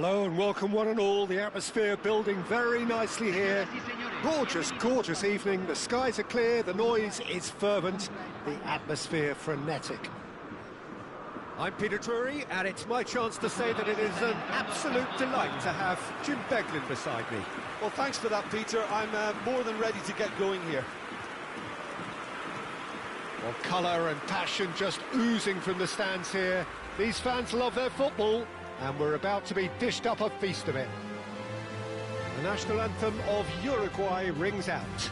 Hello and welcome one and all. The atmosphere building very nicely here. Gorgeous, gorgeous evening. The skies are clear, the noise is fervent, the atmosphere frenetic. I'm Peter Drury, and it's my chance to say that it is an absolute delight to have Jim Beglin beside me. Well, thanks for that, Peter. I'm more than ready to get going here. Well, colour and passion just oozing from the stands here. These fans love their football, and we're about to be dished up a feast of it. The national anthem of Uruguay rings out.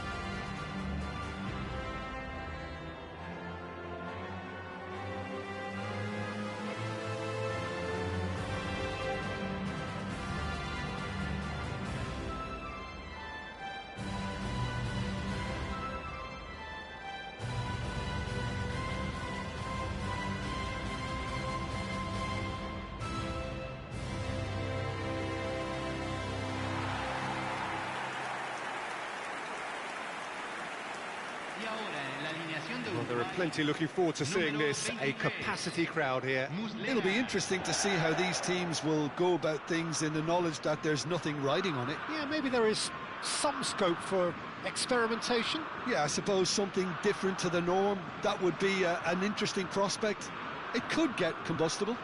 Well, there are plenty looking forward to seeing this, a capacity crowd here. It'll be interesting to see how these teams will go about things in the knowledge that there's nothing riding on it. Yeah, maybe there is some scope for experimentation. Yeah, I suppose something different to the norm. That would be an interesting prospect. It could get combustible.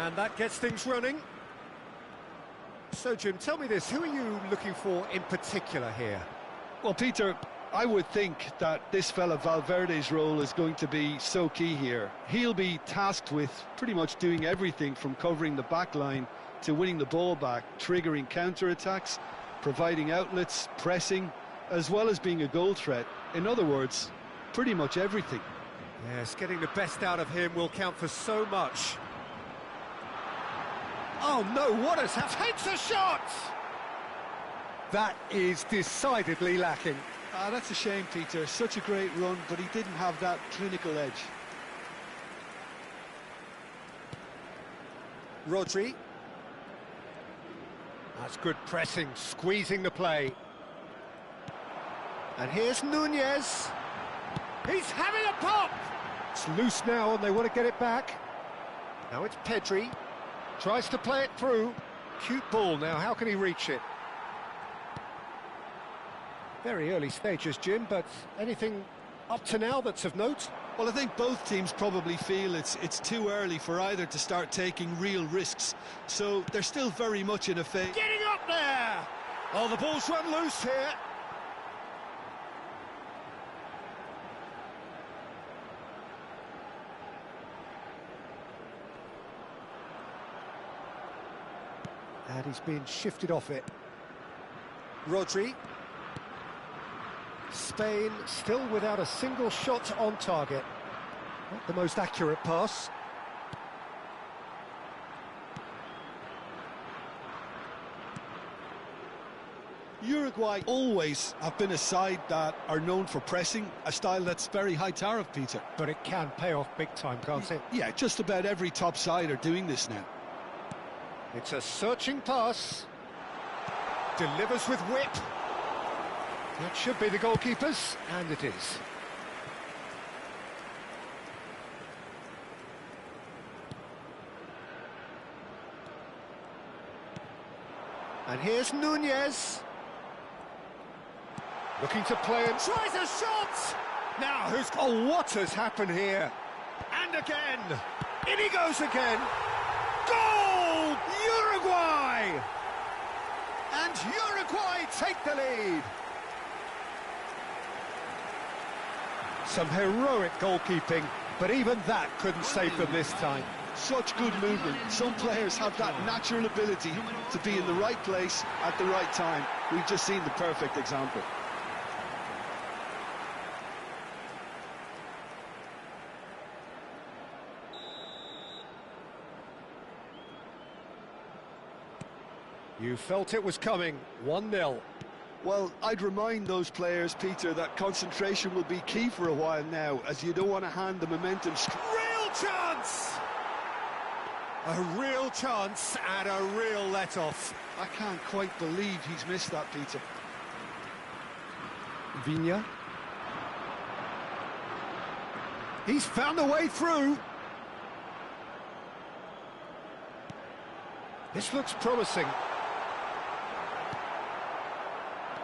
And that gets things running. So, Jim, tell me this, who are you looking for in particular here? Well, Peter, I would think that this fella Valverde's role is going to be so key here. He'll be tasked with pretty much doing everything from covering the back line to winning the ball back, triggering counter-attacks, providing outlets, pressing, as well as being a goal threat. In other words, pretty much everything. Yes, getting the best out of him will count for so much. Oh no, what has happened? Takes a shot! That is decidedly lacking. That's a shame, Peter. Such a great run, but he didn't have that clinical edge. Rodri. That's good pressing, squeezing the play. And here's Nunez. He's having a pop! It's loose now and they want to get it back. Now it's Pedri. Tries to play it through. Cute ball now, how can he reach it? Very early stages, Jim, but anything up to now that's of note? Well, I think both teams probably feel it's too early for either to start taking real risks. So they're still very much in a phase. Getting up there! Oh, the ball's run loose here. And he's been shifted off it. Rodri. Spain still without a single shot on target. Not the most accurate pass. Uruguay always have been a side that are known for pressing, a style that's very high tariff, Peter. But it can pay off big time, can't it? Yeah, just about every top side are doing this now. It's a searching pass. Delivers with whip. That should be the goalkeeper's, and it is. And here's Nunez. Looking to play and tries a shot! Now, oh, what has happened here? And again! In he goes again! Goal! Uruguay! And Uruguay take the lead! Some heroic goalkeeping, but even that couldn't save them this time. Such good movement. Some players have that natural ability to be in the right place at the right time. We've just seen the perfect example. You felt it was coming, 1-0. Well, I'd remind those players, Peter, that concentration will be key for a while now, as you don't want to hand the momentum Real chance! A real chance and a real let-off. I can't quite believe he's missed that, Peter. Viña. He's found a way through. This looks promising.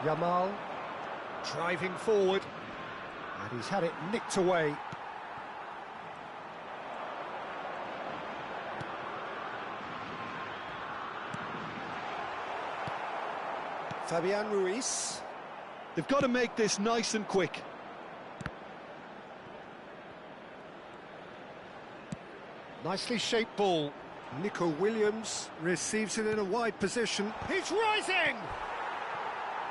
Yamal driving forward, and he's had it nicked away. Fabian Ruiz. They've got to make this nice and quick. Nicely shaped ball. Nico Williams receives it in a wide position. He's rising!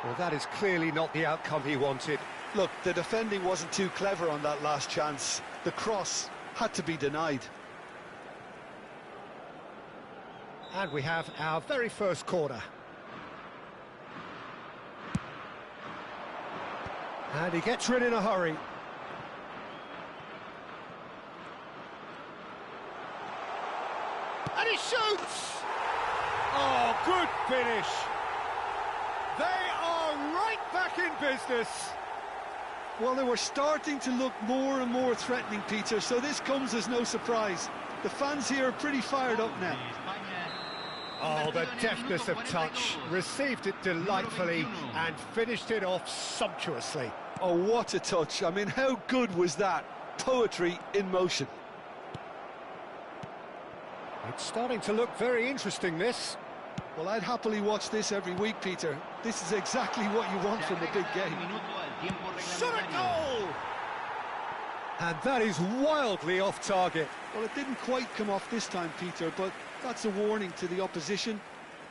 Well, that is clearly not the outcome he wanted. Look, the defending wasn't too clever on that last chance. The cross had to be denied. And we have our very first corner. And he gets rid in a hurry. And he shoots! Oh, good finish! They are right back in business. Well, they were starting to look more and more threatening, Peter, so this comes as no surprise. The fans here are pretty fired up now. Oh, the deftness of touch. Received it delightfully and finished it off sumptuously. Oh, what a touch. I mean, how good was that? Poetry in motion. It's starting to look very interesting, this. Well, I'd happily watch this every week, Peter. This is exactly what you want from a big game. Shot a goal! And that is wildly off target. Well, it didn't quite come off this time, Peter, but that's a warning to the opposition.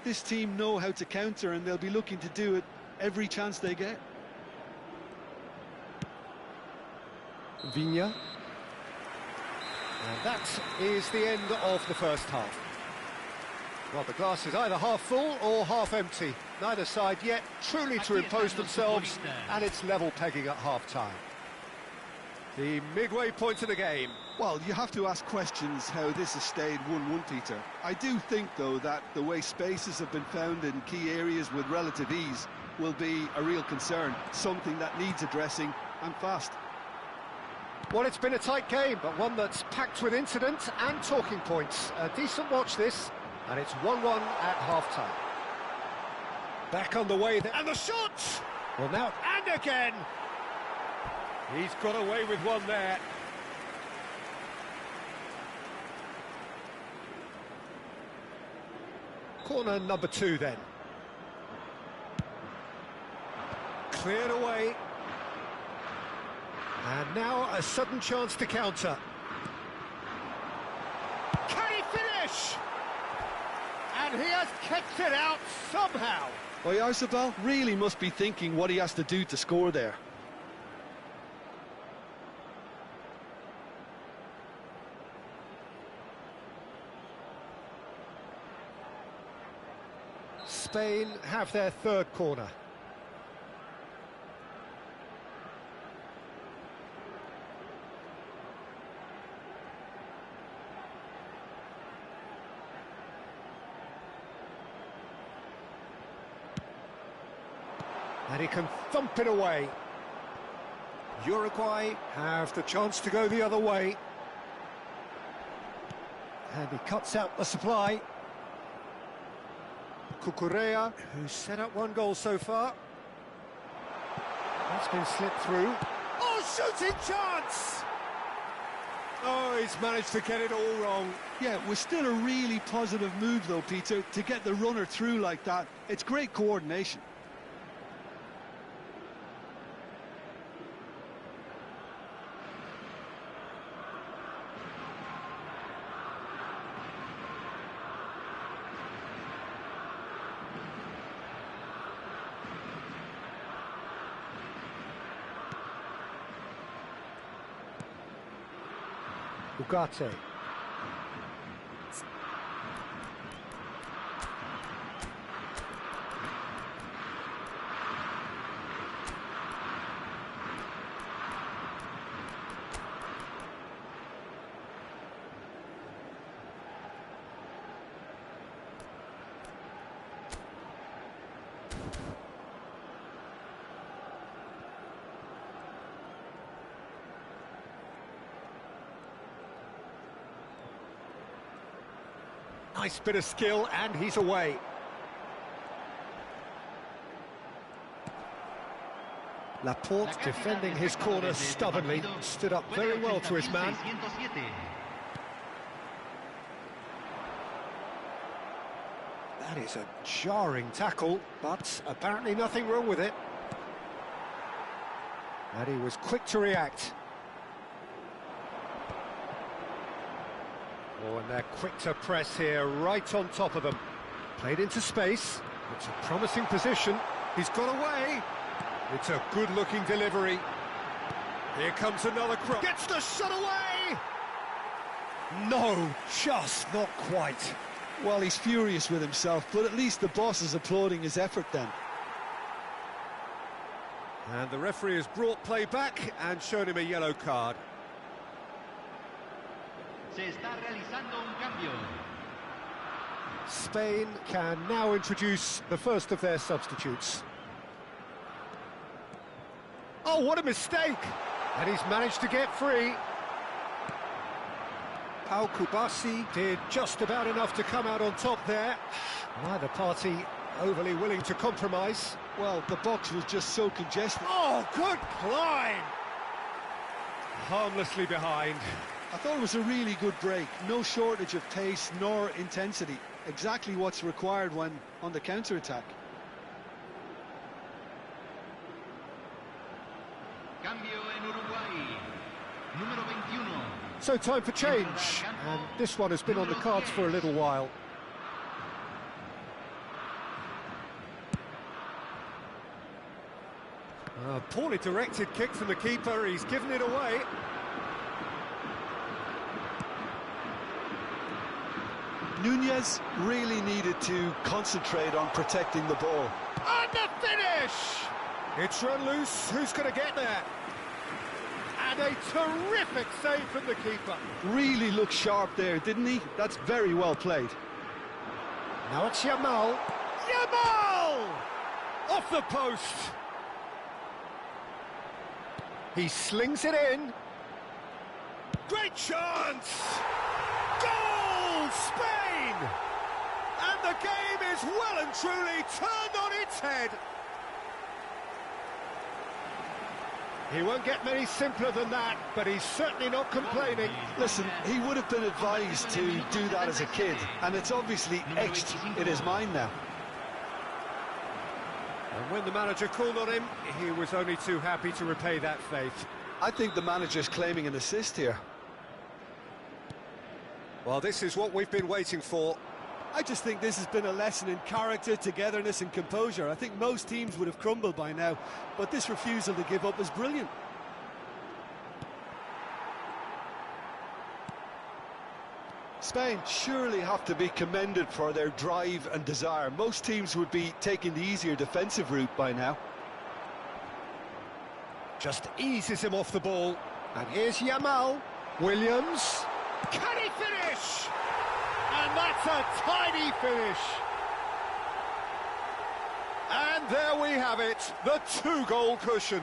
This team know how to counter, and they'll be looking to do it every chance they get. Viña. And that is the end of the first half. Well, the glass is either half full or half empty. Neither side yet truly to impose themselves, and it's level pegging at half-time. The midway point of the game. Well, you have to ask questions how this has stayed 1-1, Peter. I do think, though, that the way spaces have been found in key areas with relative ease will be a real concern, something that needs addressing, and fast. Well, it's been a tight game, but one that's packed with incident and talking points. A decent watch, this, and it's 1-1 at half-time. Back on the way there, and the shot! Well, now, and again! He's got away with one there. Corner number 2, then. Cleared away. And now a sudden chance to counter. Can he finish? And he has kept it out somehow. Oyarzabal really must be thinking what he has to do to score there. Spain have their third corner. And he can thump it away. Uruguay have the chance to go the other way. And he cuts out the supply. Cucurella, who's set up one goal so far. That's been slipped through. Oh, shooting chance! Oh, he's managed to get it all wrong. Yeah, it was still a really positive move, though, Peter, to get the runner through like that. It's great coordination. Ugarte. Nice bit of skill, and he's away. Laporte defending his corner stubbornly, stood up very well to his man. That is a jarring tackle, but apparently nothing wrong with it. And he was quick to react. Oh, and they're quick to press here, right on top of them. Played into space. It's a promising position. He's got away. It's a good-looking delivery. Here comes another cross. Gets the shot away! No, just not quite. Well, he's furious with himself, but at least the boss is applauding his effort then. And the referee has brought play back and shown him a yellow card. Se está realizando un cambio. Spain can now introduce the first of their substitutes. Oh, what a mistake! And he's managed to get free. Pau Kubasi did just about enough to come out on top there. Neither party overly willing to compromise. Well, the box was just so congested. Oh, good climb! Harmlessly behind. I thought it was a really good break. No shortage of pace nor intensity. Exactly what's required when on the counter-attack. Cambio en Uruguay. Número 21. So time for change, and this one has been on the cards for a little while. A poorly directed kick from the keeper, he's given it away. Nunez really needed to concentrate on protecting the ball. And the finish! It's run loose, who's going to get there? And a terrific save from the keeper. Really looked sharp there, didn't he? That's very well played. Now it's Yamal. Yamal! Off the post. He slings it in. Great chance! Goal, Spain! And the game is well and truly turned on its head. He won't get many simpler than that, but he's certainly not complaining. Listen, he would have been advised to do that as a kid, and it's obviously etched in his mind now. And when the manager called on him, he was only too happy to repay that faith. I think the manager's claiming an assist here. Well, this is what we've been waiting for. I just think this has been a lesson in character, togetherness and composure. I think most teams would have crumbled by now, but this refusal to give up is brilliant. Spain surely have to be commended for their drive and desire. Most teams would be taking the easier defensive route by now. Just eases him off the ball. And here's Yamal. Williams. Can he finish? And that's a tiny finish. And there we have it, the two-goal cushion.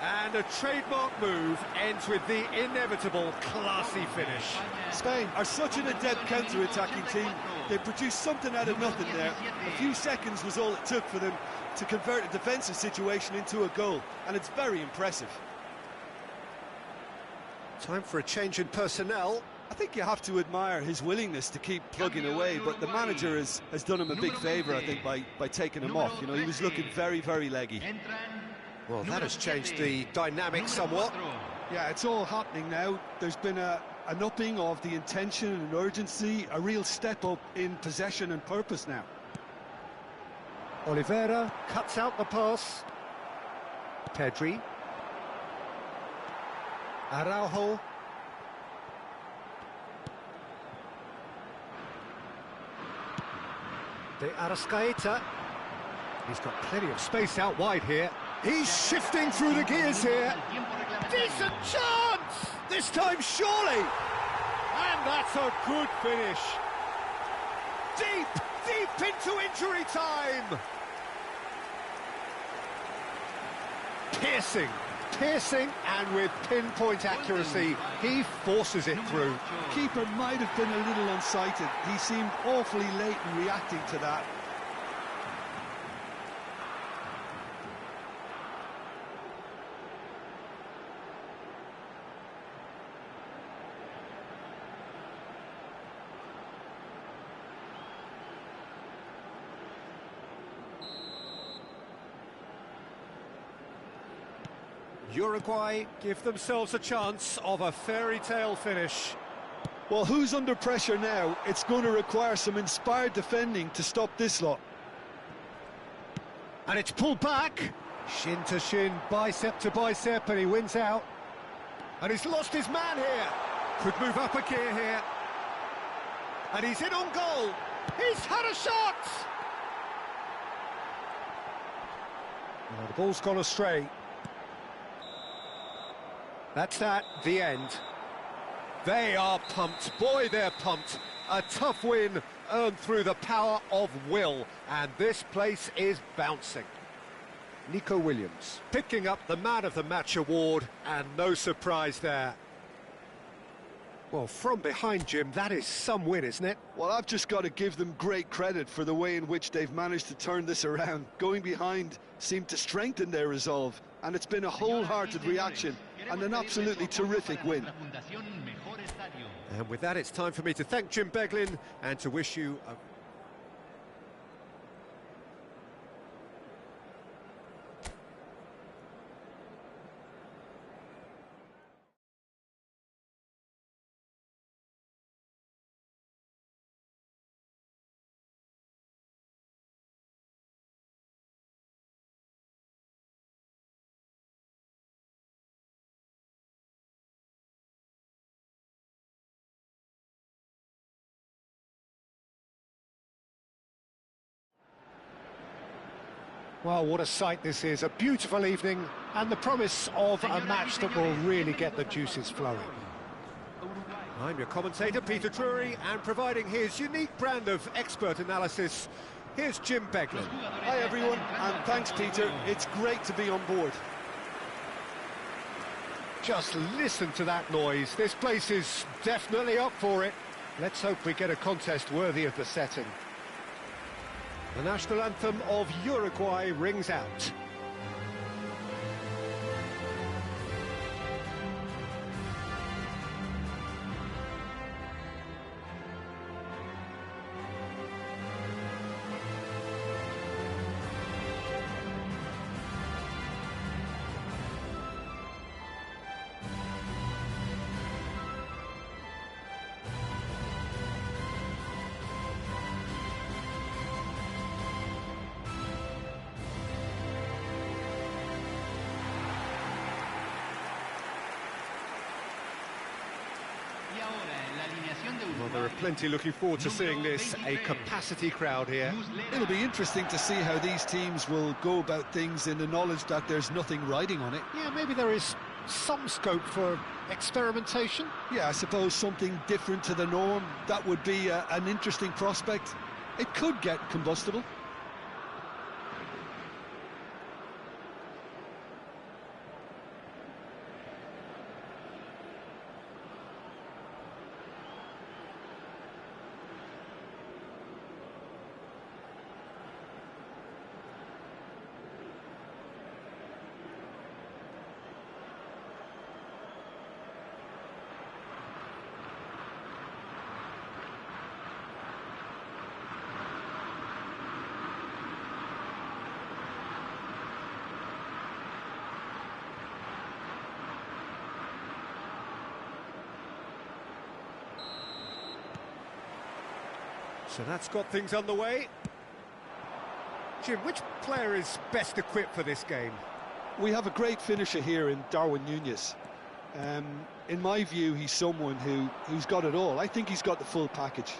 And a trademark move ends with the inevitable classy finish. Spain are such an adept counter-attacking team. They produced something out of nothing there. A few seconds was all it took for them to convert a defensive situation into a goal, and it's very impressive. Time for a change in personnel. I think you have to admire his willingness to keep plugging away, but the manager has done him a big favour, I think, by taking him off. You know, he was looking very, very leggy. Well, that has changed the dynamic somewhat. Yeah, it's all happening now. There's been an upping of the intention and urgency, a real step up in possession and purpose now. Oliveira cuts out the pass. Pedri. Araujo. De Arrascaeta. He's got plenty of space out wide here. He's shifting through the gears here. Decent chance! This time, surely! And that's a good finish. Deep into injury time! Piercing, and with pinpoint accuracy, he forces it through. Keeper might have been a little unsighted. He seemed awfully late in reacting to that. Uruguay give themselves a chance of a fairy tale finish. Well, who's under pressure now? It's going to require some inspired defending to stop this lot. And it's pulled back. Shin to shin, bicep to bicep, and he wins out. And he's lost his man here. Could move up a gear here. And he's in on goal. He's had a shot! Well, the ball's gone astray. That's the end. They are pumped. Boy, they're pumped. A tough win earned through the power of will. And this place is bouncing. Nico Williams picking up the Man of the Match award, and no surprise there. Well, from behind, Jim, that is some win, isn't it? Well, I've just got to give them great credit for the way in which they've managed to turn this around. Going behind seemed to strengthen their resolve, and it's been a wholehearted reaction and an absolutely terrific win. And with that, it's time for me to thank Jim Beglin and to wish you a... Well, what a sight this is. A beautiful evening and the promise of a match that will really get the juices flowing. I'm your commentator, Peter Drury, and providing his unique brand of expert analysis, here's Jim Beglin. Hi, everyone, and thanks, Peter. It's great to be on board. Just listen to that noise. This place is definitely up for it. Let's hope we get a contest worthy of the setting. The national anthem of Uruguay rings out. Well, there are plenty looking forward to seeing this, a capacity crowd here. It'll be interesting to see how these teams will go about things in the knowledge that there's nothing riding on it. Yeah, maybe there is some scope for experimentation. Yeah, I suppose something different to the norm. That would be an interesting prospect. It could get combustible. So that's got things underway. Jim, which player is best equipped for this game? We have a great finisher here in Darwin Núñez. In my view, he's someone who's got it all. I think he's got the full package.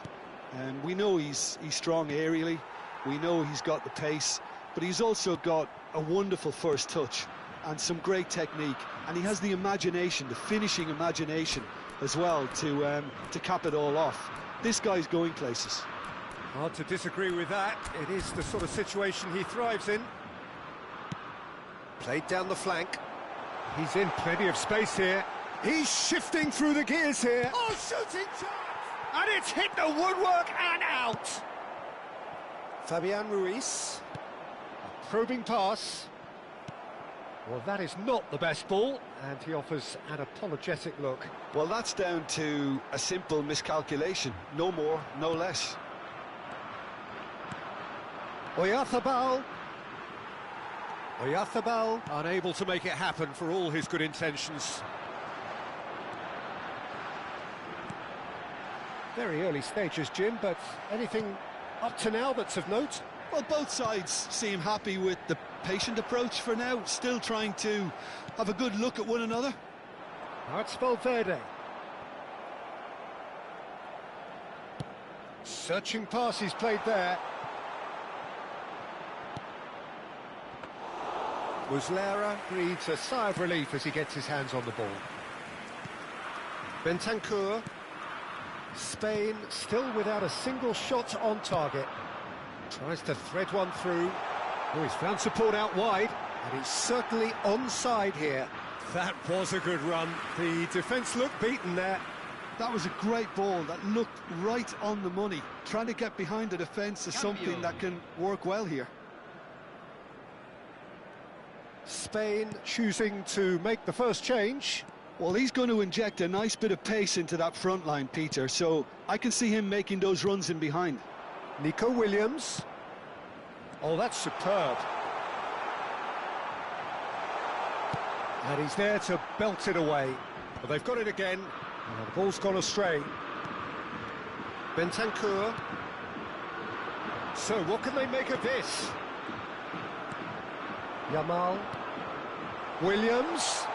We know he's strong aerially, We know he's got the pace, but he's also got a wonderful first touch and some great technique, and he has the imagination, the finishing imagination as well to cap it all off. This guy's going places. Hard to disagree with that. It is the sort of situation he thrives in. Played down the flank. He's in plenty of space here. He's shifting through the gears here. Oh, shooting chance! And it's hit the woodwork and out. Fabian Ruiz. A probing pass. Well, that is not the best ball, and he offers an apologetic look. Well, that's down to a simple miscalculation. No more, no less. Oyarzábal, unable to make it happen for all his good intentions. Very early stages, Jim, but anything up to now that's of note? Well, both sides seem happy with the patient approach for now, still trying to have a good look at one another. Now it's Valverde. Searching pass he's played there. Muslera breathes a sigh of relief as he gets his hands on the ball. Bentancur. Spain still without a single shot on target. Tries to thread one through. Oh, he's found support out wide, and he's certainly onside here. That was a good run. The defence looked beaten there. That was a great ball that looked right on the money. Trying to get behind the defence is something that can work well here. Spain choosing to make the first change. Well, he's going to inject a nice bit of pace into that front line, Peter, so I can see him making those runs in behind. Nico Williams. Oh, that's superb. And he's there to belt it away. But they've got it again. And the ball's gone astray. Bentancur. So what can they make of this? Yamal. Williams.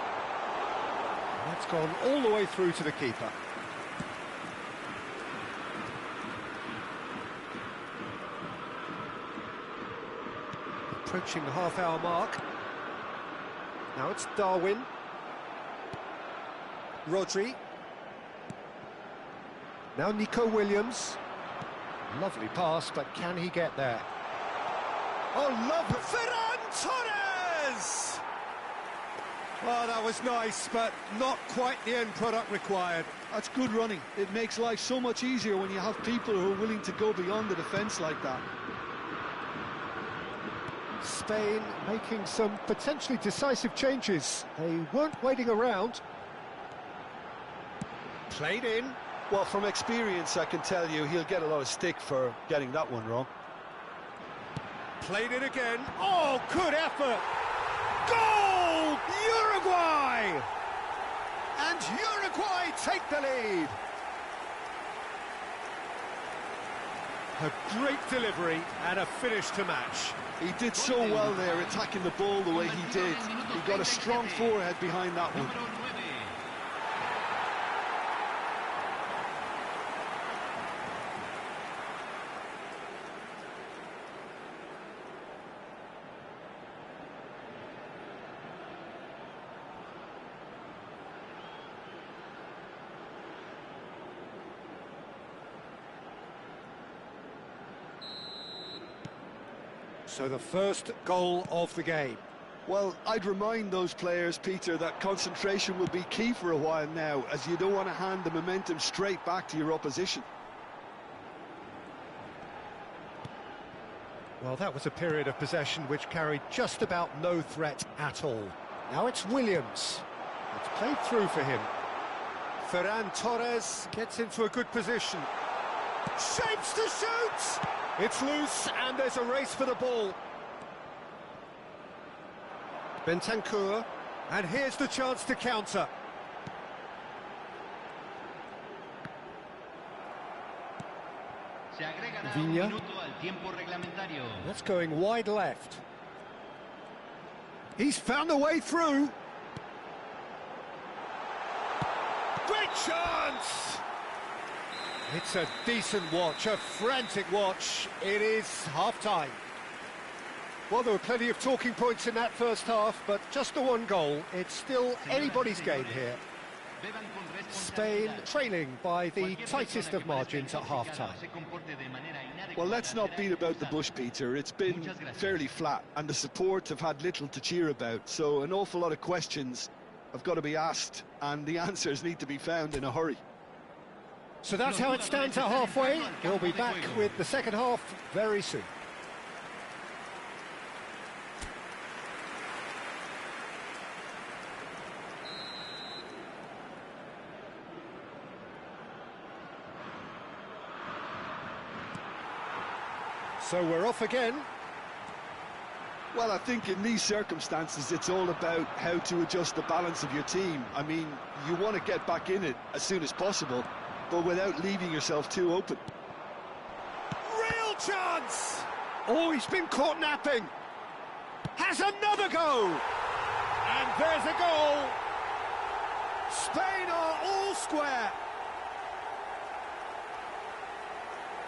That's gone all the way through to the keeper. Approaching the half-hour mark. Now it's Darwin. Rodri. Now Nico Williams. Lovely pass, but can he get there? Oh, lovely. Ferran Torres! Oh, that was nice, but not quite the end product required. That's good running. It makes life so much easier when you have people who are willing to go beyond the defence like that. Spain making some potentially decisive changes. They weren't waiting around. Played in. Well, from experience, I can tell you he'll get a lot of stick for getting that one wrong. Played it again. Oh, good effort. Goal! Uruguay! And Uruguay take the lead. A great delivery and a finish to match. He did so well there, attacking the ball the way he did. He got a strong forehead behind that one. So the first goal of the game. Well, I'd remind those players, Peter, that concentration will be key for a while now, as you don't want to hand the momentum straight back to your opposition. Well, that was a period of possession which carried just about no threat at all. Now it's Williams. It's played through for him. Ferran Torres gets into a good position. Shapes to shoot! It's loose, and there's a race for the ball. Bentancur, and here's the chance to counter. Viña. That's going wide left. He's found a way through. Great chance! It's a decent watch, a frantic watch. It is half-time. Well, there were plenty of talking points in that first half, but just the one goal. It's still anybody's game here. Spain trailing by the tightest of margins at half-time. Well, let's not beat about the bush, Peter. It's been fairly flat, and the support have had little to cheer about, so an awful lot of questions have got to be asked, and the answers need to be found in a hurry. So that's how it stands at halfway. We'll be back with the second half very soon. So we're off again. Well, I think in these circumstances, it's all about how to adjust the balance of your team. I mean, you want to get back in it as soon as possible, but without leaving yourself too open. Real chance! Oh, he's been caught napping. Has another go! And there's a goal! Spain are all square.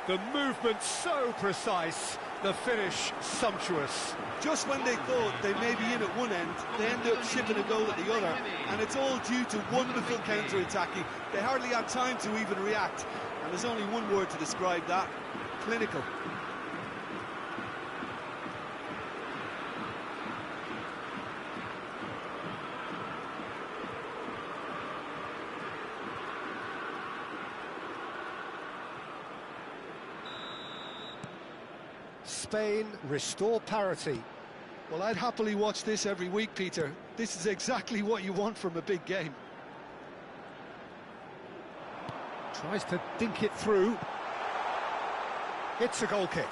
The movement so precise, the finish sumptuous. Just when they thought they may be in at one end, they end up shipping a goal at the other, and it's all due to wonderful counter-attacking. They hardly had time to even react, and there's only one word to describe that: clinical. Spain restore parity. Well, I'd happily watch this every week, Peter. This is exactly what you want from a big game. Tries to dink it through. It's a goal kick.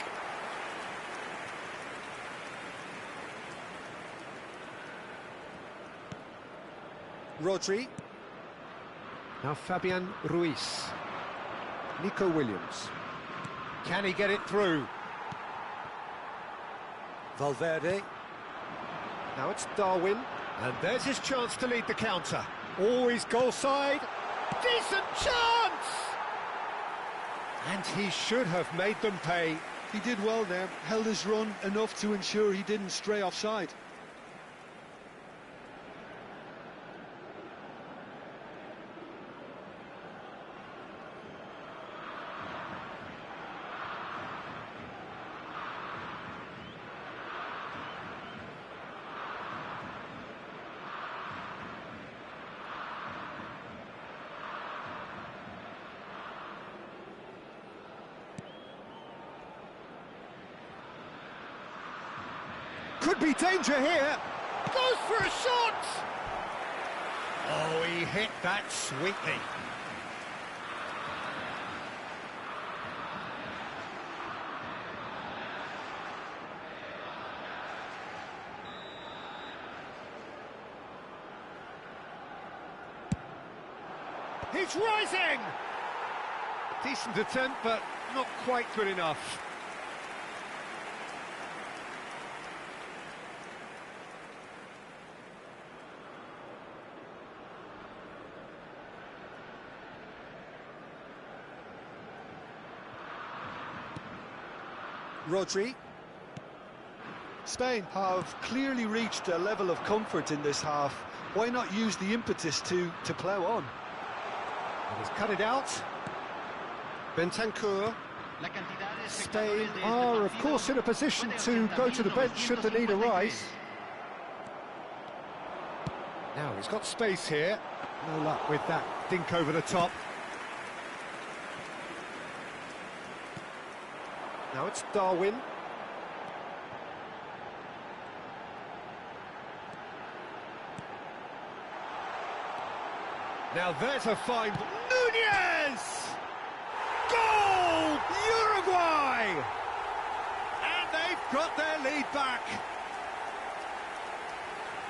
Rodri. Now Fabian Ruiz. Nico Williams. Can he get it through? Valverde. Now it's Darwin, and there's his chance to lead the counter. Always goal side. Decent chance! And he should have made them pay. He did well there, held his run enough to ensure he didn't stray offside. Could be danger here. Goes for a shot. Oh, he hit that sweetly. He's rising. Decent attempt, but not quite good enough. Rodri. Spain have clearly reached a level of comfort in this half. Why not use the impetus to plough on? He's cut it out. Bentancur. Spain are, of course, in a position to go to the bench should the need arise. Now he's got space here. No luck with that dink over the top. Now it's Darwin. Now there's a fine... Nunez! Goal! Uruguay! And they've got their lead back.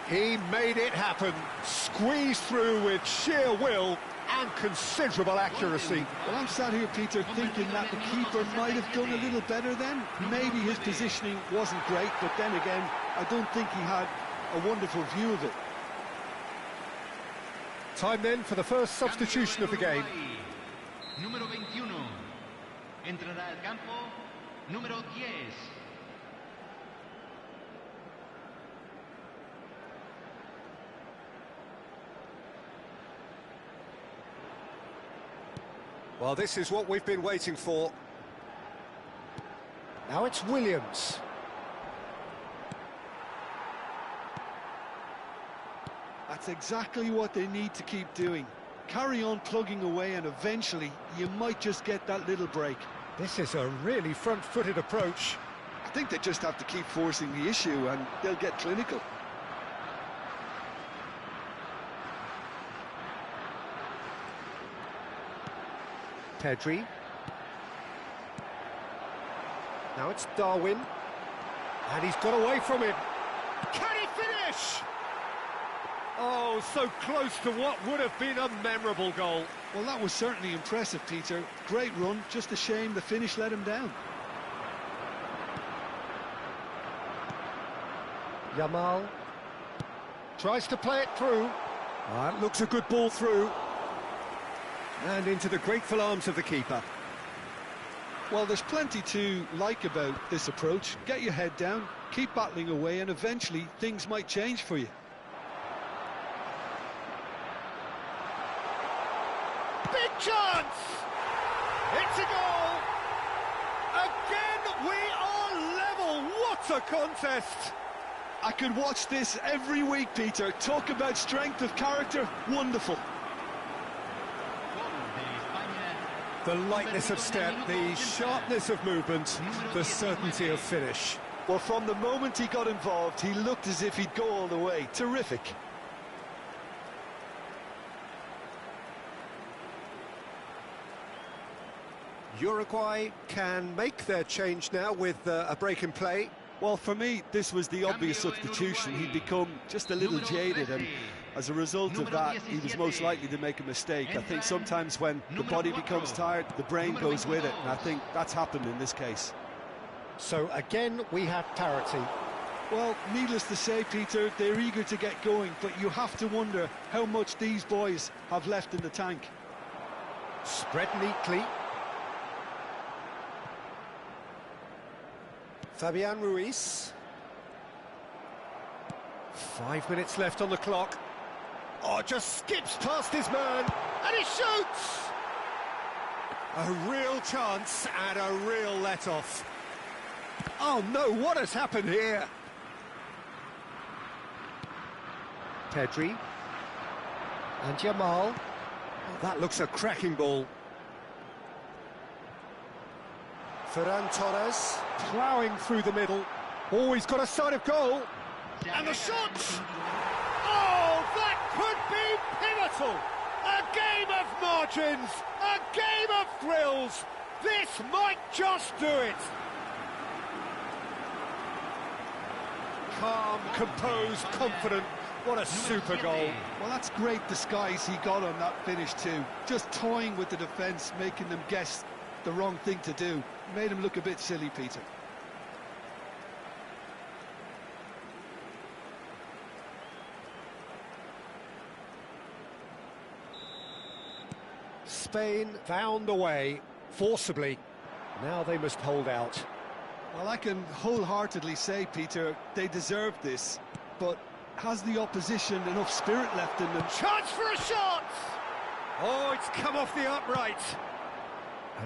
He made it happen. Squeezed through with sheer will and considerable accuracy. Well, I'm sat here, Peter, thinking that the keeper might have done a little better then. Maybe his positioning wasn't great, but then again, I don't think he had a wonderful view of it. Time then for the first substitution of the game. número 21. Entrará al campo, número 10. Well, this is what we've been waiting for. Now it's Williams. That's exactly what they need to keep doing. Carry on plugging away and eventually you might just get that little break. This is a really front-footed approach. I think they just have to keep forcing the issue and they'll get clinical. Pedri. Now it's Darwin. And he's got away from him. Can he finish? Oh, so close to what would have been a memorable goal. Well, that was certainly impressive, Peter. Great run, just a shame the finish let him down. Yamal tries to play it through. That looks a good ball through. And into the grateful arms of the keeper. Well, there's plenty to like about this approach. Get your head down, keep battling away, and eventually things might change for you. Big chance! It's a goal! Again, we are level! What a contest! I could watch this every week, Peter. Talk about strength of character, wonderful. The lightness of step, the sharpness of movement, the certainty of finish. Well, from the moment he got involved, he looked as if he'd go all the way. Terrific. Uruguay can make their change now with a break in play. Well, for me, this was the obvious substitution. He'd become just a little jaded, and as a result of that, he was most likely to make a mistake. I think sometimes when the body becomes tired, the brain goes with it, and I think that's happened in this case. So again, we have parity. Well, needless to say, Peter, they're eager to get going, but you have to wonder how much these boys have left in the tank. Spread neatly. Fabian Ruiz. 5 minutes left on the clock. Oh, just skips past his man, and he shoots! A real chance and a real let-off. Oh no, what has happened here? Pedri. And Yamal. Oh, that looks a cracking ball. Ferran Torres, ploughing through the middle. Oh, he's got a sight of goal. And the shot! Oh, that could be pivotal! A game of margins, a game of thrills. This might just do it. Calm, composed, confident. What a super goal. Well, that's great disguise he got on that finish too. Just toying with the defence, making them guess the wrong thing to do. Made him look a bit silly, Peter. Spain found a way, forcibly. Now they must hold out. Well, I can wholeheartedly say, Peter, they deserved this. But has the opposition enough spirit left in them? Chance for a shot! Oh, it's come off the upright.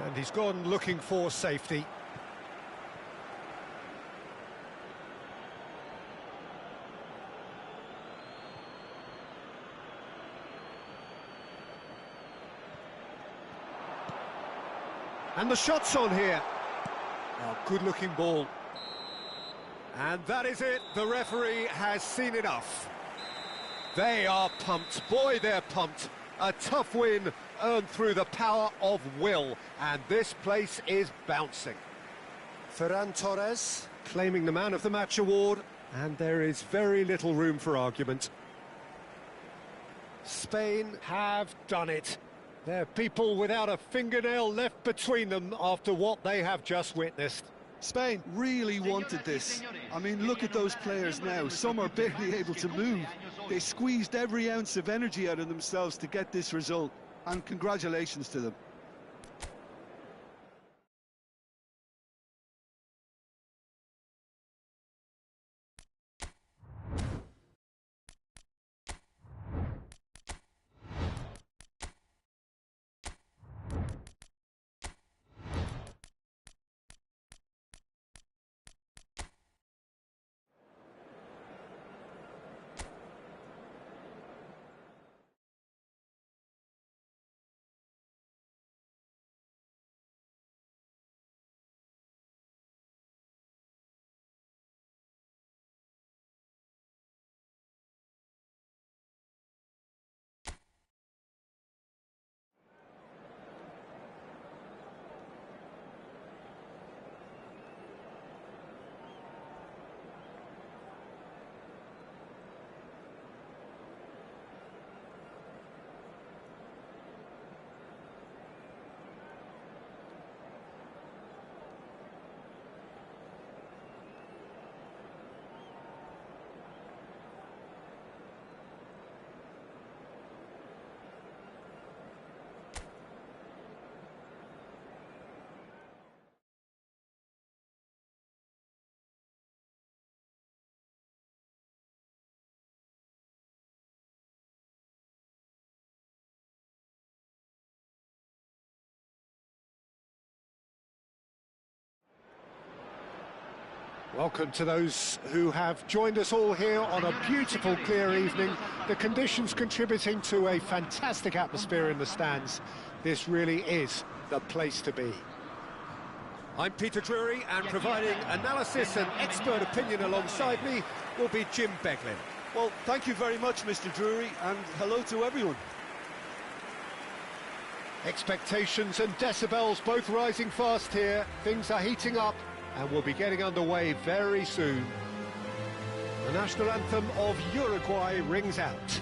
And he's gone looking for safety. And the shot's on here. Oh, good-looking ball. And that is it. The referee has seen enough. They are pumped. Boy, they're pumped. A tough win earned through the power of will. And this place is bouncing. Ferran Torres claiming the Man of the Match award. And there is very little room for argument. Spain have done it. They're people without a fingernail left between them after what they have just witnessed. Spain really wanted this. I mean, look at those players now. Some are barely able to move. They squeezed every ounce of energy out of themselves to get this result. And congratulations to them. Welcome to those who have joined us all here on a beautiful, clear evening. The conditions contributing to a fantastic atmosphere in the stands. This really is the place to be. I'm Peter Drury, and providing analysis and expert opinion alongside me will be Jim Beglin. Well, thank you very much, Mr. Drury, and hello to everyone. Expectations and decibels both rising fast here. Things are heating up and we'll be getting underway very soon. The national anthem of Uruguay rings out.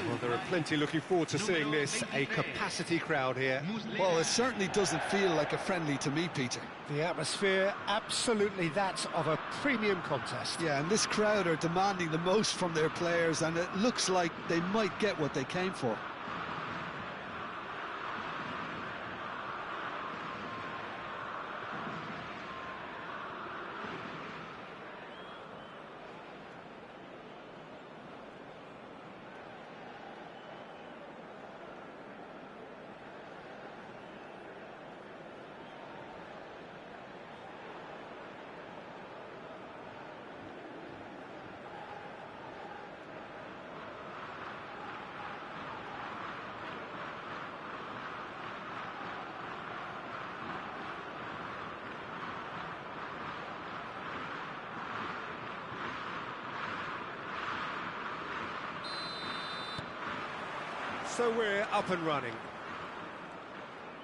Well, there are plenty looking forward to seeing this, a capacity crowd here. Well, it certainly doesn't feel like a friendly to me, Peter. The atmosphere, absolutely that of a premium contest. Yeah, and this crowd are demanding the most from their players, and it looks like they might get what they came for. So we're up and running.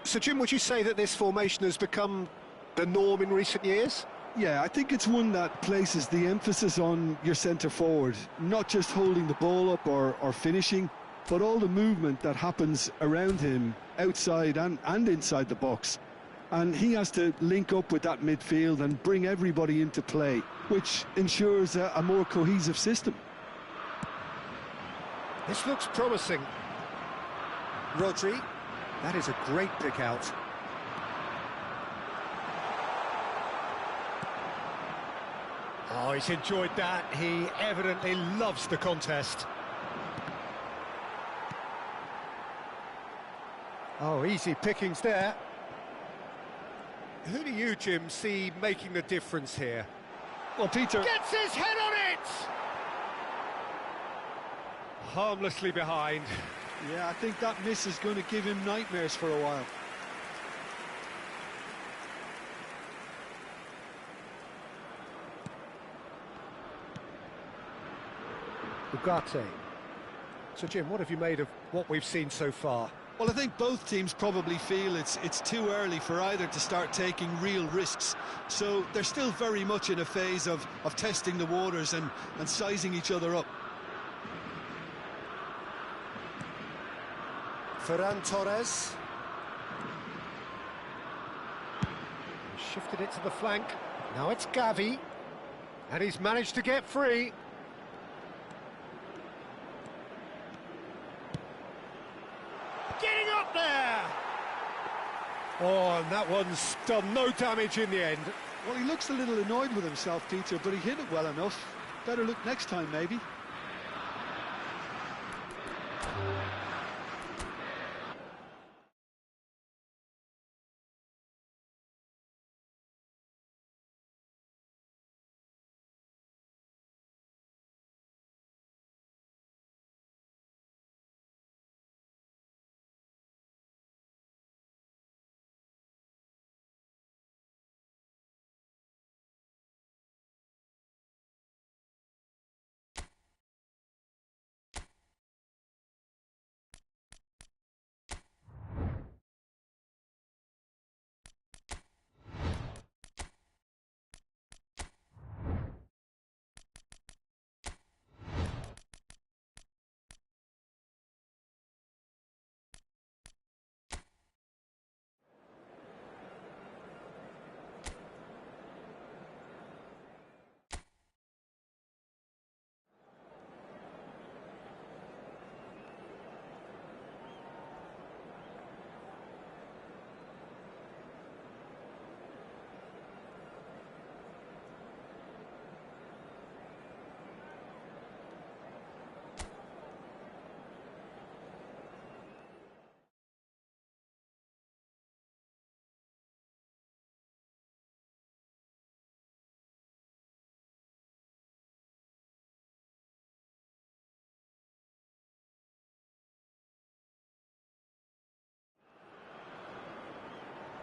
So, Jim, would you say that this formation has become the norm in recent years? Yeah, I think it's one that places the emphasis on your centre forward, not just holding the ball up or finishing, but all the movement that happens around him, outside and inside the box. And he has to link up with that midfield and bring everybody into play, which ensures a more cohesive system. This looks promising. Rodri, that is a great pick out. Oh, he's enjoyed that. He evidently loves the contest. Oh, easy pickings there. Who do you, Jim, see making the difference here? Well, Peter... Gets his head on it! Harmlessly behind. Yeah, I think that miss is going to give him nightmares for a while. Ugarte. So, Jim, what have you made of what we've seen so far? Well, I think both teams probably feel it's too early for either to start taking real risks. So they're still very much in a phase of testing the waters and sizing each other up. Ferran Torres. Shifted it to the flank. Now it's Gavi. And he's managed to get free. Getting up there! Oh, and that one's done no damage in the end. Well, he looks a little annoyed with himself, Peter, but he hit it well enough. Better look next time, maybe.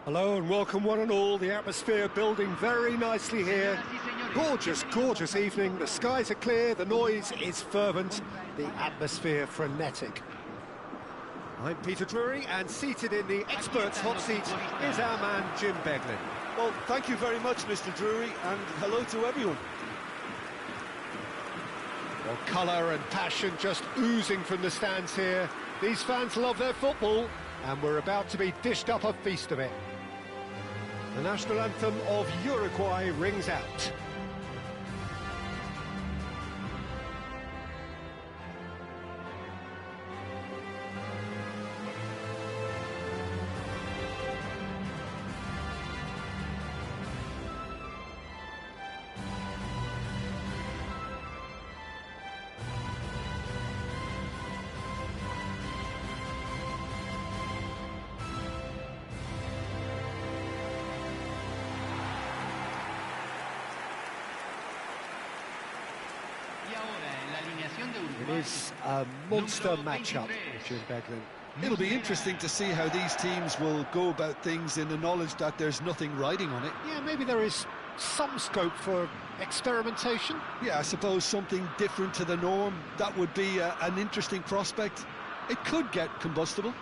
Hello and welcome one and all. The atmosphere building very nicely here. Gorgeous, gorgeous evening. The skies are clear, the noise is fervent, the atmosphere frenetic. I'm Peter Drury, and seated in the experts' hot seat is our man Jim Beglin. Well, thank you very much, Mr. Drury, and hello to everyone. Well, colour and passion just oozing from the stands here. These fans love their football, and we're about to be dished up a feast of it. The national anthem of Uruguay rings out. It is a monster matchup, Jim Beglin. It'll be interesting to see how these teams will go about things in the knowledge that there's nothing riding on it. Yeah, maybe there is some scope for experimentation. Yeah, I suppose something different to the norm. That would be an interesting prospect. It could get combustible.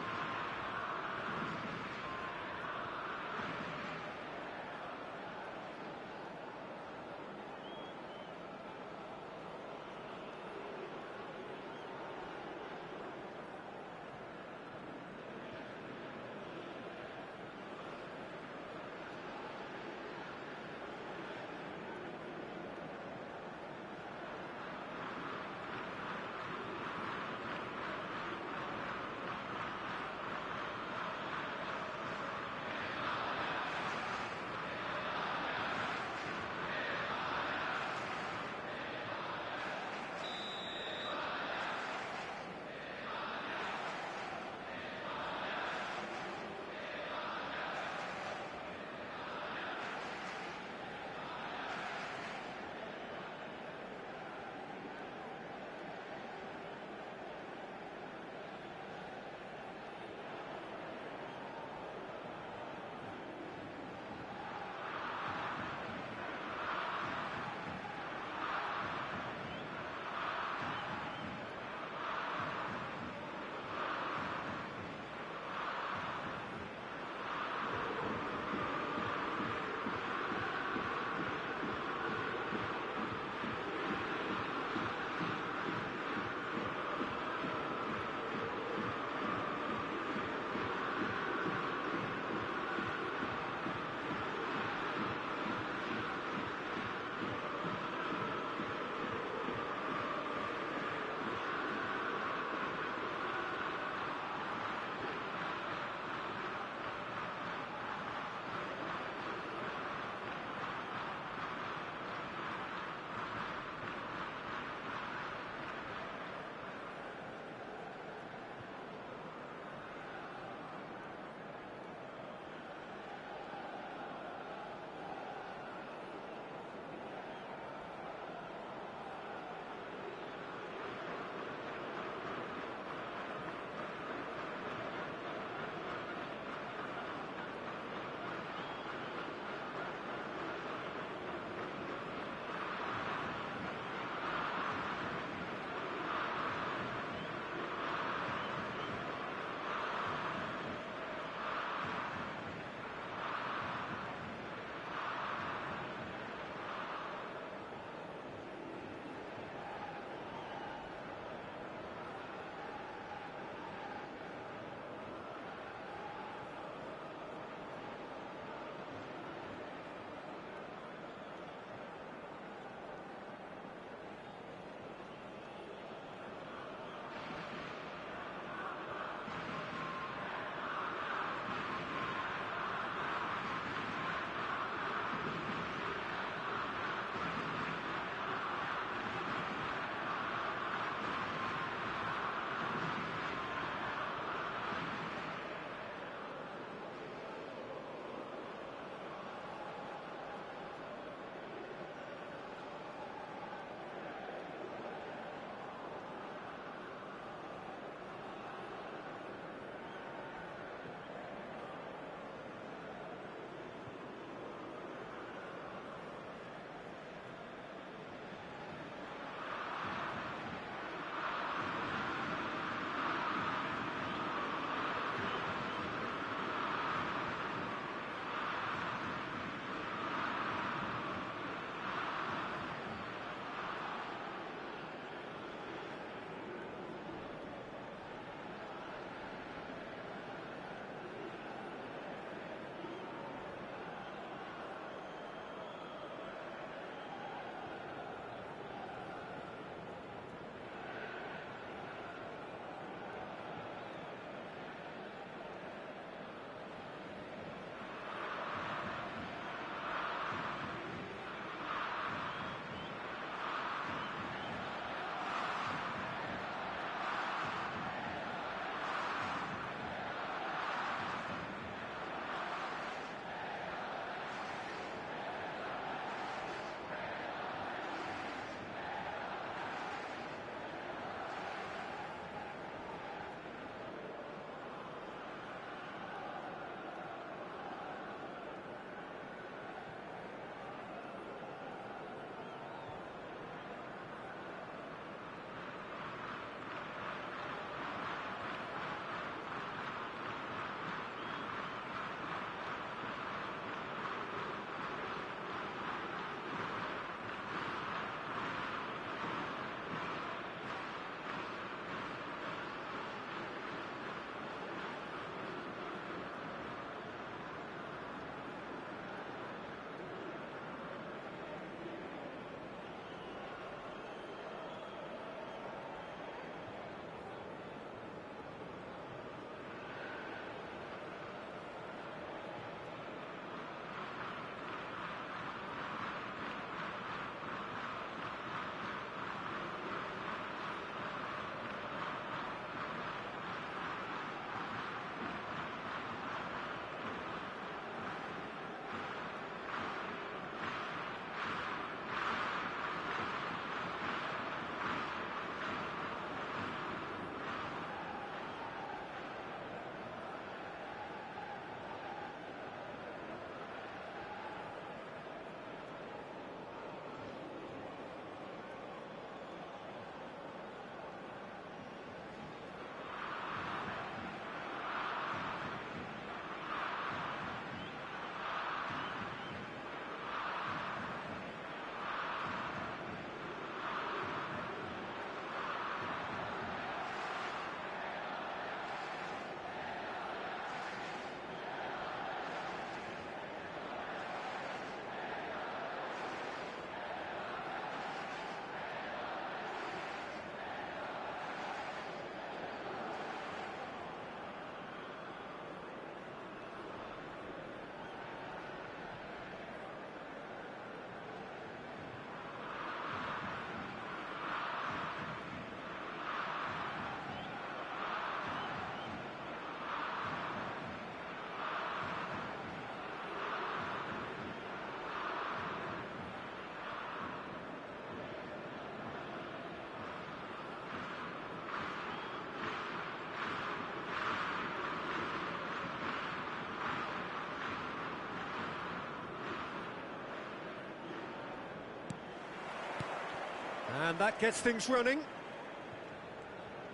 And that gets things running.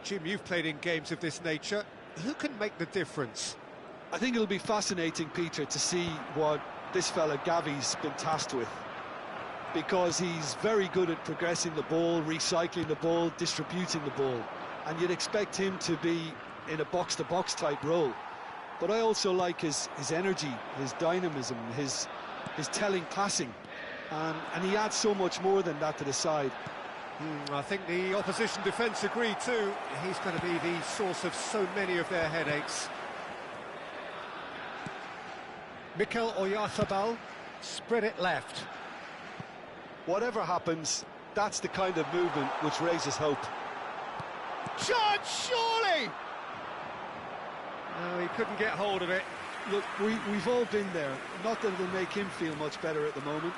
Jim, you've played in games of this nature. Who can make the difference? I think it'll be fascinating, Peter, to see what this fella Gavi's been tasked with, because he's very good at progressing the ball, recycling the ball, distributing the ball, and you'd expect him to be in a box-to-box type role. But I also like his energy, his dynamism, his telling passing, and he adds so much more than that to the side. I think the opposition defence agree too. He's going to be the source of so many of their headaches. Mikel Oyarzabal, spread it left. Whatever happens, that's the kind of movement which raises hope. Chance, surely! No, he couldn't get hold of it. Look, we've all been there. Not that it'll make him feel much better at the moment.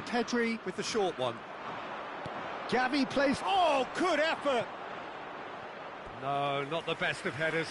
Pedri with the short one. Gavi plays... Oh, good effort! No, not the best of headers.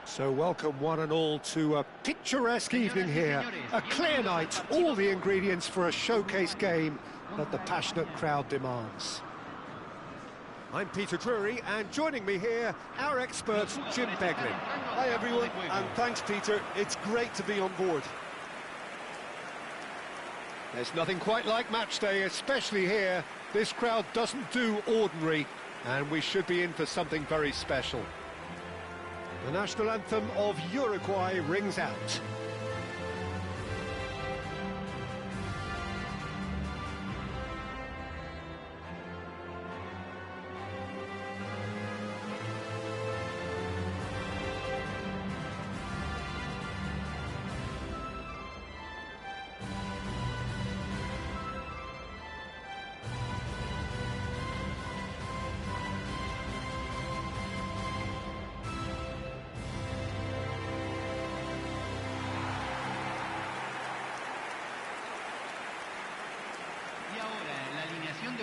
So welcome one and all to a picturesque evening here. A clear night, all the ingredients for a showcase game that the passionate crowd demands. I'm Peter Drury, and joining me here, our expert, Jim Beglin. Hi everyone, and thanks Peter, it's great to be on board. There's nothing quite like match day, especially here. This crowd doesn't do ordinary, and we should be in for something very special. The national anthem of Uruguay rings out.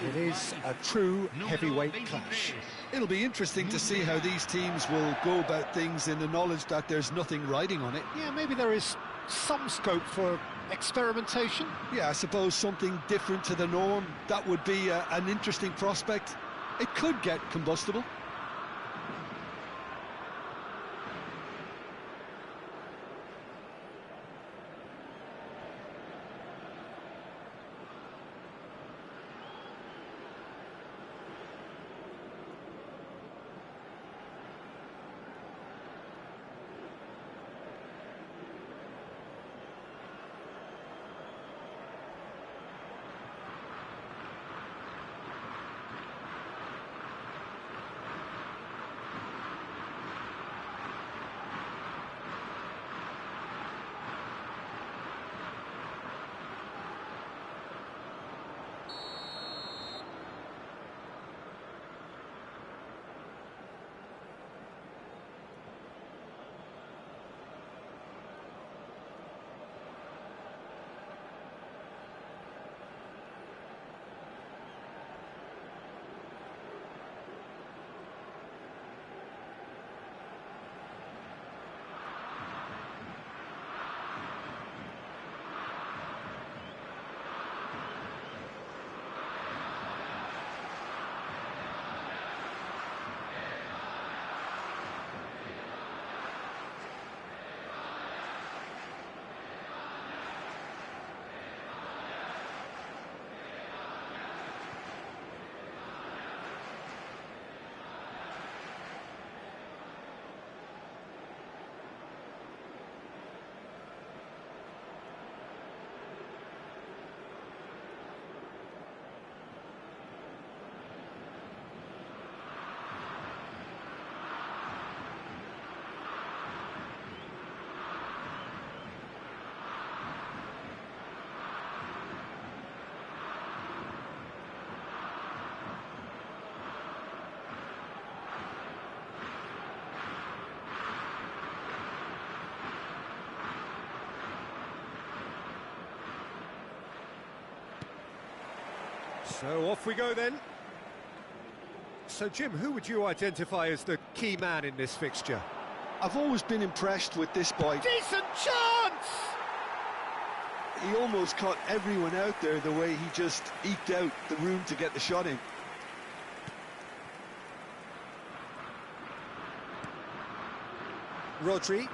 It is a true heavyweight clash. It'll be interesting to see how these teams will go about things in the knowledge that there's nothing riding on it. Yeah, maybe there is some scope for experimentation. Yeah, I suppose something different to the norm. That would be an interesting prospect. It could get combustible. So off we go then. So Jim, who would you identify as the key man in this fixture? I've always been impressed with this boy. Decent chance! He almost caught everyone out there the way he just eked out the room to get the shot in. Rodri,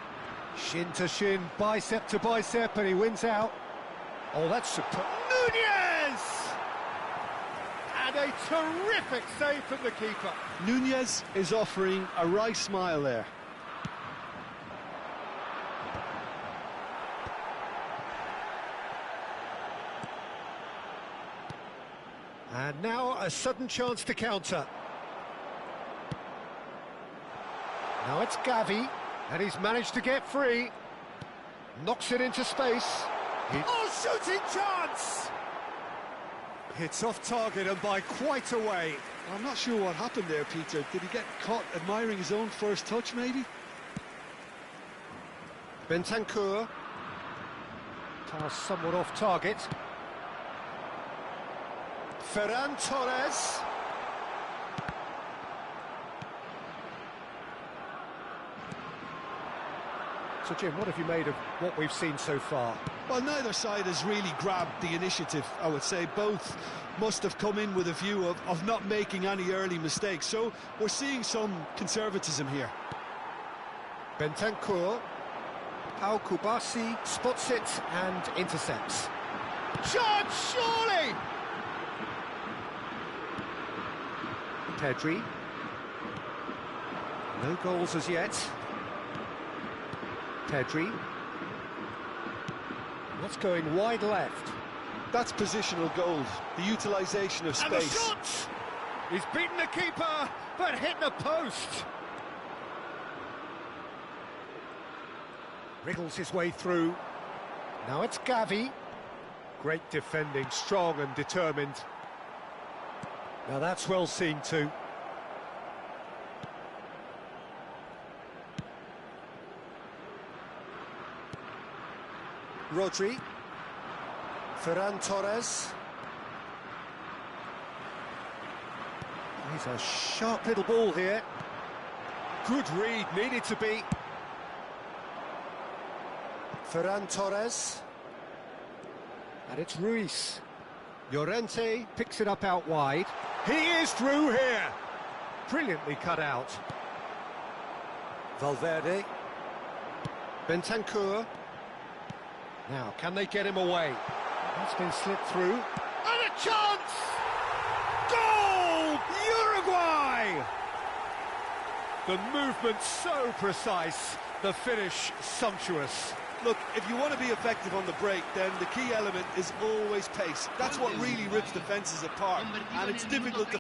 shin to shin, bicep to bicep, and he wins out. Oh, that's superb. Nunez! And a terrific save from the keeper. Nunez is offering a wry smile there. And now a sudden chance to counter. Now it's Gavi, and he's managed to get free. Knocks it into space. Oh, shooting chance! It's off target and by quite a way. I'm not sure what happened there, Peter. Did he get caught admiring his own first touch, maybe? Bentancur. Pass somewhat off target. Ferran Torres. So Jim, what have you made of what we've seen so far? Well, neither side has really grabbed the initiative, I would say. Both must have come in with a view of not making any early mistakes. So we're seeing some conservatism here. Bentancur. Pau Kubasi spots it and intercepts. Chance, surely! Pedri. No goals as yet. Pedri. What's going wide left? That's positional gold, the utilisation of space. And the shot! He's beaten the keeper, but hit the post. Wriggles his way through. Now it's Gavi. Great defending, strong and determined. Now that's well seen too. Rodri. Ferran Torres. He's a sharp little ball here. Good read, needed to be. Ferran Torres. And it's Ruiz. Llorente picks it up out wide. He is through here. Brilliantly cut out. Valverde. Bentancur. Now, can they get him away? That's been slipped through. And a chance! Goal! Uruguay! The movement so precise, the finish sumptuous. Look, if you want to be effective on the break, then the key element is always pace. That's what really rips defences apart, and it's difficult to